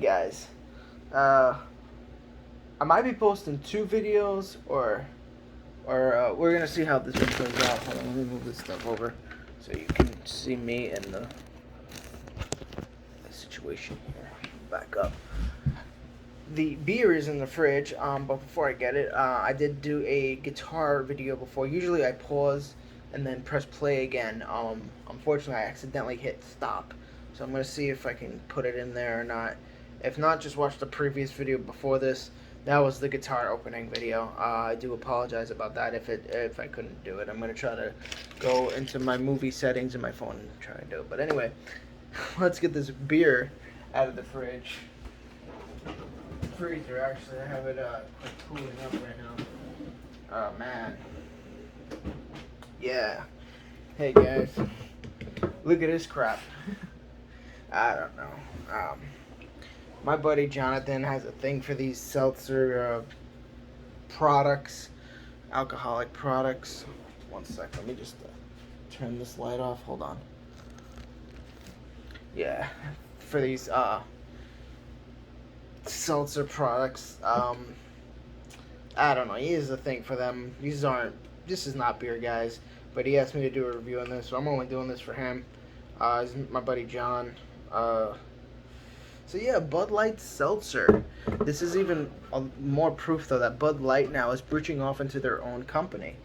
Guys, uh, I might be posting two videos, or we're gonna see how this one turns out. Hold on, let me move this stuff over so you can see me and the situation here. Back up. The beer is in the fridge, but before I get it, I did do a guitar video before. Usually I pause and then press play again. Unfortunately, I accidentally hit stop, so I'm gonna see if I can put it in there or not. If not, just watch the previous video before this. That was the guitar opening video. I do apologize about that if I couldn't do it. I'm gonna try to go into my movie settings in my phone and try and do it. But anyway, let's get this beer out of the fridge. Freezer, actually. I have it cooling up right now. Oh man. Yeah. Hey guys. Look at this crap. I don't know. My buddy Jonathan has a thing for these seltzer products, alcoholic products. One sec, let me just turn this light off. Hold on. Yeah, for these seltzer products. I don't know. He has a thing for them. This is not beer, guys. But he asked me to do a review on this, so I'm only doing this for him. My buddy John. So yeah, Bud Light Seltzer. This is even more proof, though, that Bud Light now is branching off into their own company.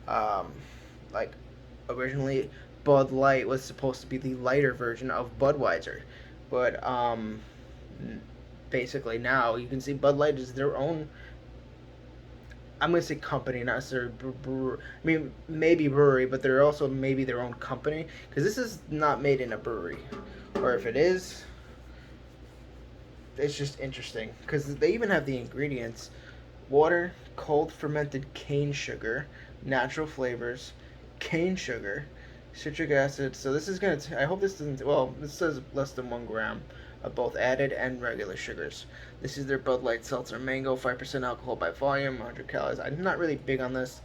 Like, originally, Bud Light was supposed to be the lighter version of Budweiser. But, basically now, you can see Bud Light is their own, I'm going to say company, not necessarily brewery. I mean, maybe brewery, but they're also maybe their own company. Because this is not made in a brewery. Or if it is, it's just interesting. Because they even have the ingredients. Water, cold fermented cane sugar, natural flavors, cane sugar, citric acid. So this is going to, I hope this doesn't, well, this says less than 1 gram of both added and regular sugars. This is their Bud Light Seltzer Mango, 5% alcohol by volume, 100 calories. I'm not really big on this,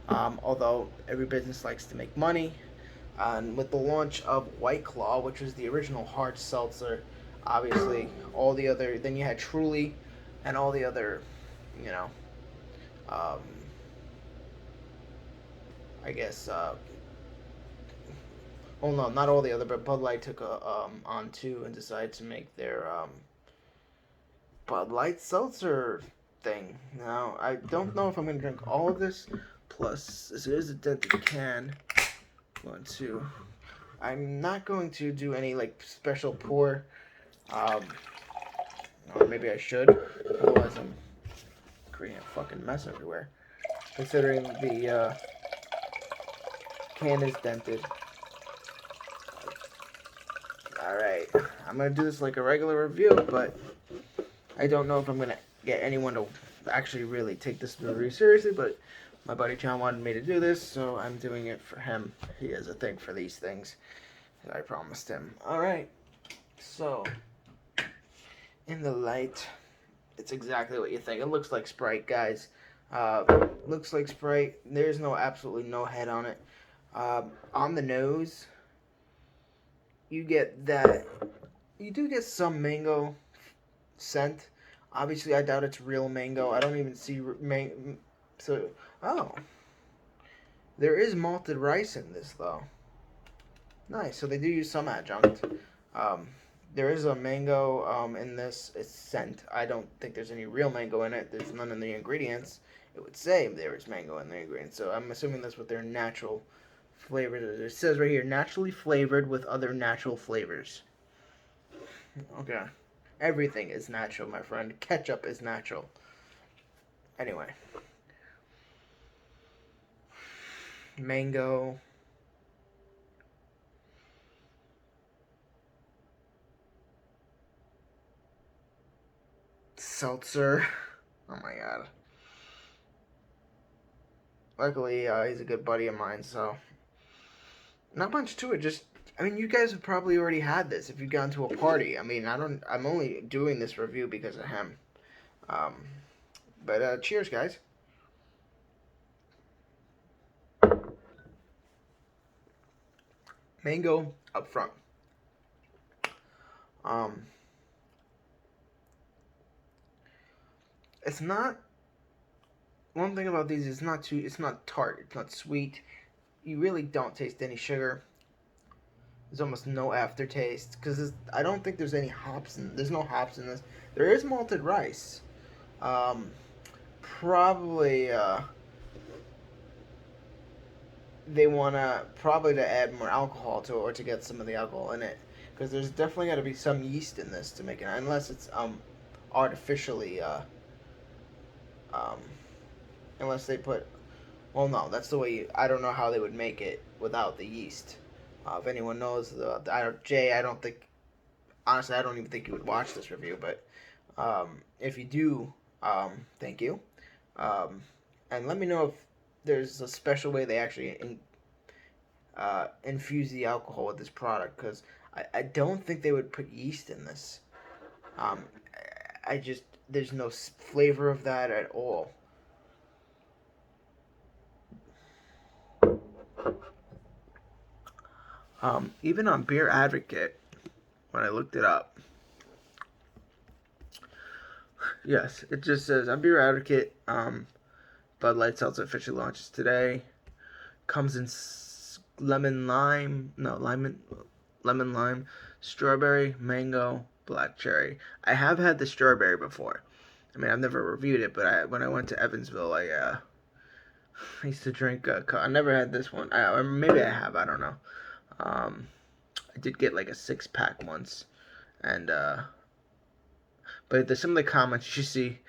although every business likes to make money. And with the launch of White Claw, which was the original hard seltzer, obviously all the other, then you had Truly and all the other, you know, um, I guess, well, no, not all the other, but Bud Light took on too and decided to make their Bud Light Seltzer thing. Now, I don't know if I'm going to drink all of this. Plus, this is a dented can. 1, 2. I'm not going to do any, like, special pour. Or maybe I should. Otherwise, I'm creating a fucking mess everywhere. Considering the can is dented. Alright, I'm going to do this like a regular review, but I don't know if I'm going to get anyone to actually really take this very seriously, but my buddy John wanted me to do this, so I'm doing it for him. He has a thing for these things that I promised him. Alright, so, in the light, it's exactly what you think. It looks like Sprite, guys. Looks like Sprite. There's absolutely no head on it. On the nose, you get that, you do get some mango scent. Obviously, I doubt it's real mango. I don't even see so, oh. There is malted rice in this, though. Nice. So they do use some adjunct. There is a mango in this scent. I don't think there's any real mango in it. There's none in the ingredients. It would say there is mango in the ingredients. So I'm assuming that's what their natural flavors is. It says right here, naturally flavored with other natural flavors. Okay. Everything is natural, my friend. Ketchup is natural. Anyway. Mango. Seltzer. Oh my god. Luckily, he's a good buddy of mine, so not much to it. Just, I mean, you guys have probably already had this if you've gone to a party. I mean, I'm only doing this review because of him. But cheers, guys. Mango up front. It's not. One thing about these, it's not too. It's not tart. It's not sweet. You really don't taste any sugar. There's almost no aftertaste because I don't think there's any hops in. There's no hops in this. There is malted rice. Um, probably they wanna probably to add more alcohol to it or to get some of the alcohol in it because there's definitely got to be some yeast in this to make it unless it's artificially um unless they put well no that's the way I don't know how they would make it without the yeast. If anyone knows Jay, I don't think honestly I don't even think you would watch this review, but if you do, thank you. Um, and let me know if there's a special way they actually infuse the alcohol with this product because I don't think they would put yeast in this. Um, I just there's no flavor of that at all. Even on Beer Advocate, when I looked it up, yes, it just says on Beer Advocate, Bud Light Seltzer officially launches today. Comes in lemon lime, no lemon lime, strawberry, mango, black cherry. I have had the strawberry before. I mean, I've never reviewed it, but when I went to Evansville, I used to drink. I never had this one. Or maybe I have. I don't know. Um, I did get like a 6 pack once, and but there's some of the comments you see.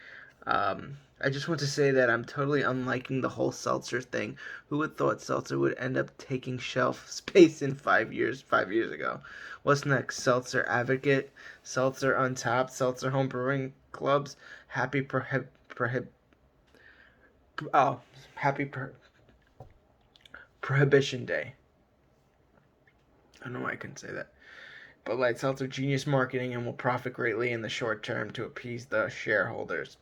I just want to say that I'm totally unliking the whole seltzer thing. Who would thought seltzer would end up taking shelf space in 5 years? 5 years ago. What's next? Seltzer Advocate, Seltzer Untapped, Seltzer Home Brewing Clubs. Happy oh, happy Prohibition Day. I don't know why I couldn't say that. But Light Seltzer genius marketing and will profit greatly in the short term to appease the shareholders.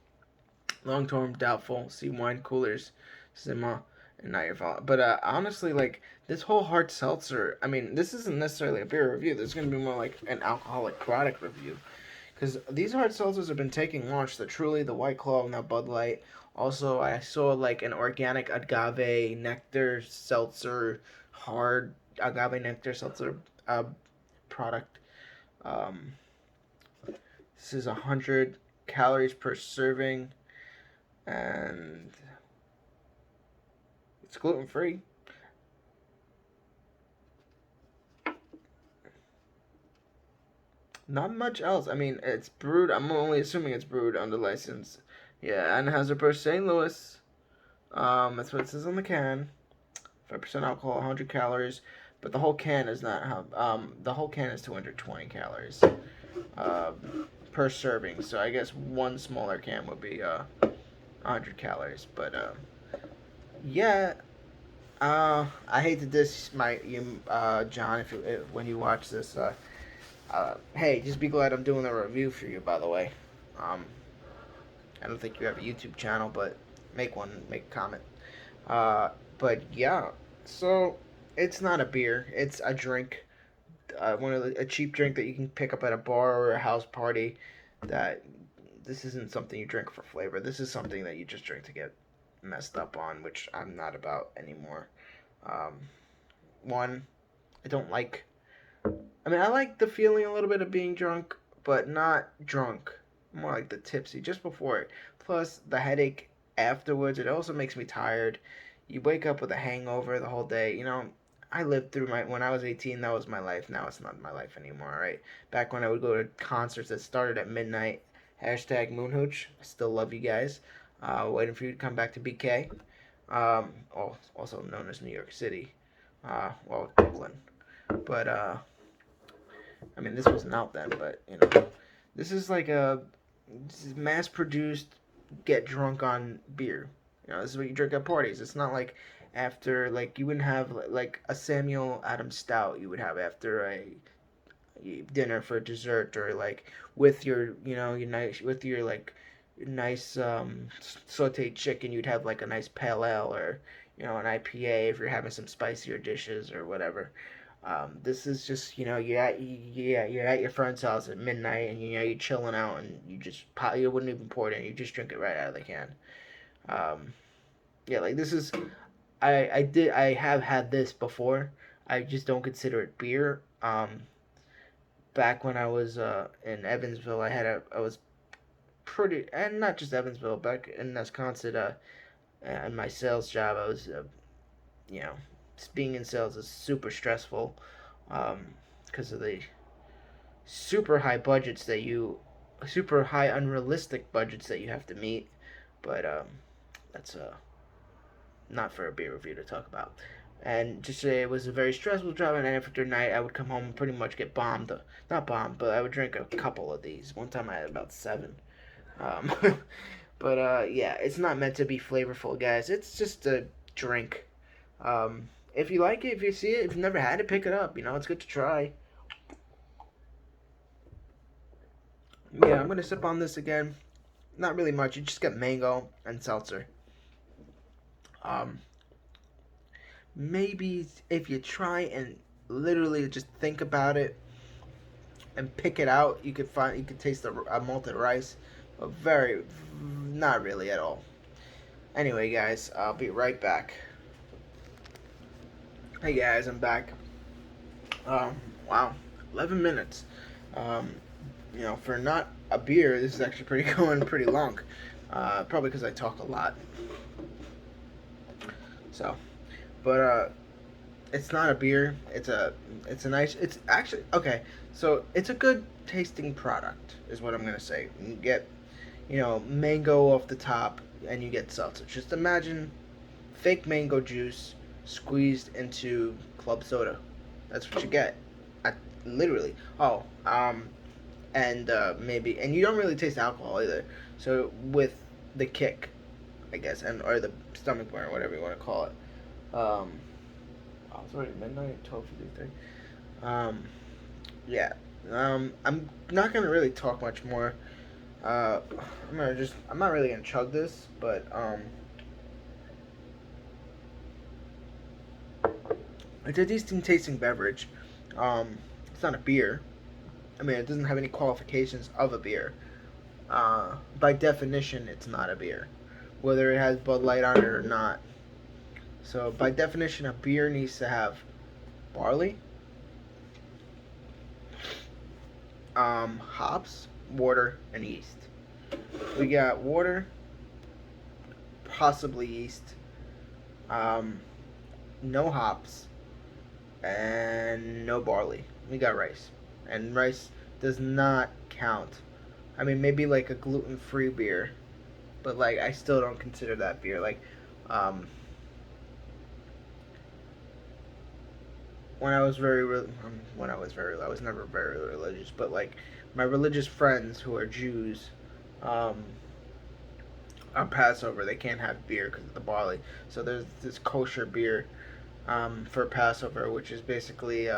Long term doubtful. See wine coolers, Zima, and not your fault. But honestly, like this whole hard seltzer. I mean, this isn't necessarily a beer review. This is gonna be more like an alcoholic product review, because these hard seltzers have been taking launch. The Truly, the White Claw, and the Bud Light. Also, I saw like an organic agave nectar seltzer, hard agave nectar seltzer product. Um, this is 100 calories per serving, and it's gluten free. Not much else. I mean, it's brewed. I'm only assuming it's brewed under license. Yeah, Anheuser-Busch St. Louis. That's what it says on the can. 5% alcohol, 100 calories, but the whole can is not how. The whole can is 220 calories per serving. So I guess one smaller can would be 100 calories. But yeah, I hate to diss John, when you watch this. Hey, just be glad I'm doing the review for you. By the way, um, I don't think you have a YouTube channel, but make one. Make a comment. But yeah, so it's not a beer. It's a drink. A cheap drink that you can pick up at a bar or a house party. That this isn't something you drink for flavor. This is something that you just drink to get messed up on, which I'm not about anymore. Um, one, I don't like. I mean, I like the feeling a little bit of being drunk, but not drunk. More like the tipsy just before it. Plus the headache afterwards. It also makes me tired. You wake up with a hangover the whole day. You know, I lived through when I was 18. That was my life. Now it's not my life anymore. Right? Back when I would go to concerts that started at midnight. Hashtag Moonhooch. I still love you guys. Waiting for you to come back to BK. Also known as New York City. Brooklyn. But I mean, this wasn't out then, but you know, this is like this is mass-produced, get drunk on beer. You know, this is what you drink at parties. It's not like after like you wouldn't have like a Samuel Adams Stout you would have after a dinner for dessert or like with your your nice with your like nice sautéed chicken you'd have like a nice pale ale or an IPA if you're having some spicier dishes or whatever. This is just, you're at your friend's house at midnight, and you're chilling out, and you wouldn't even pour it in, you just drink it right out of the can. Um, yeah, like this is I have had this before. I just don't consider it beer. Back when I was in Evansville, I was pretty, and not just Evansville, back in Wisconsin, in my sales job, I was you know, being in sales is super stressful, because of the super high budgets that you, super high unrealistic budgets that you have to meet. But that's not for a beer review to talk about. And just say it was a very stressful job, and after night I would come home and pretty much get bombed. Not bombed, but I would drink a couple of these. One time I had about 7. Um, but yeah, it's not meant to be flavorful, guys. It's just a drink. If you like it, if you see it, if you've never had it, pick it up. It's good to try. Yeah, I'm gonna sip on this again. Not really much. You just get mango and seltzer. Um, Maybe if you try and literally just think about it and pick it out, you could taste a malted rice, but not really at all. Anyway, guys, I'll be right back. Hey guys, I'm back. Wow, 11 minutes. Um, for not a beer, this is actually going pretty long. Probably because I talk a lot. So, but it's not a beer. It's a nice. It's actually okay. So it's a good tasting product, is what I'm gonna say. You get, mango off the top, and you get seltzer. Just imagine fake mango juice squeezed into club soda. That's what you get. Literally. Oh, and maybe, and you don't really taste alcohol either. So with the kick, I guess, or the stomach burn, or whatever you want to call it. Oh, it's already midnight, 12:53. Yeah. I'm not gonna really talk much more. Uh, I'm not really gonna chug this, but it's a decent tasting beverage. It's not a beer. I mean, it doesn't have any qualifications of a beer. By definition, it's not a beer, whether it has Bud Light on it or not. So, by definition, a beer needs to have barley, hops, water, and yeast. We got water, possibly yeast, um, no hops, and no barley. We got rice, and rice does not count. I mean, maybe like a gluten-free beer, but like I still don't consider that beer. Like, um, when I was I was never very religious, but like my religious friends who are Jews, um, on Passover they can't have beer because of the barley. So there's this kosher beer, for Passover, which is basically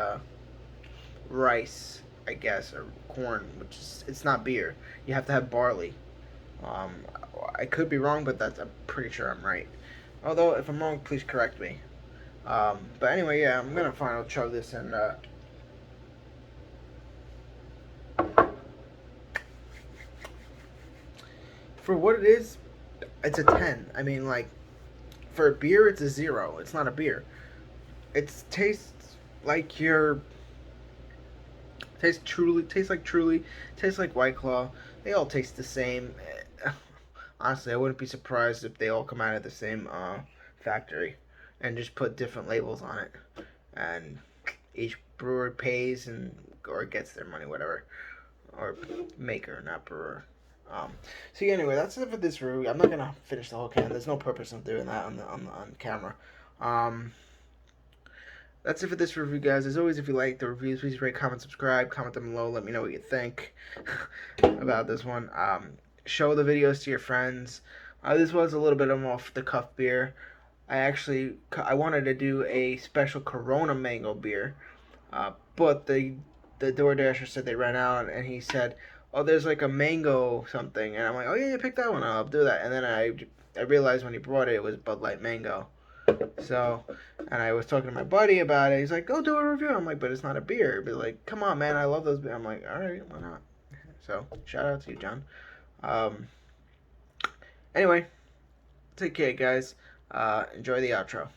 rice, I guess, or corn, which is, it's not beer. You have to have barley. Um, I could be wrong, but I'm pretty sure I'm right. Although if I'm wrong, please correct me. But anyway, yeah, I'm gonna final chug this, and for what it is, it's a 10. I mean, like, for a beer, it's a 0. It's not a beer. It tastes like tastes like Truly, tastes like White Claw. They all taste the same. Honestly, I wouldn't be surprised if they all come out of the same factory and just put different labels on it, and each brewer pays or gets their money, whatever, or maker, not brewer. So yeah, anyway, that's it for this review. I'm not gonna finish the whole can. There's no purpose of doing that on camera. That's it for this review, guys. As always, if you like the reviews, please rate, comment, subscribe, comment them below. Let me know what you think about this one. Show the videos to your friends. This was a little bit of an off-the-cuff beer. I wanted to do a special Corona mango beer, but the DoorDasher said they ran out, and he said, "Oh, there's like a mango something," and I'm like, "Oh yeah, pick that one up. I'll do that." And then I realized when he brought it, it was Bud Light Mango. So, and I was talking to my buddy about it. He's like, "Go do a review." I'm like, "But it's not a beer." But like, come on, man, I love those beers. I'm like, "All right, why not?" So, shout out to you, John. Um, anyway, take care, guys. Enjoy the outro.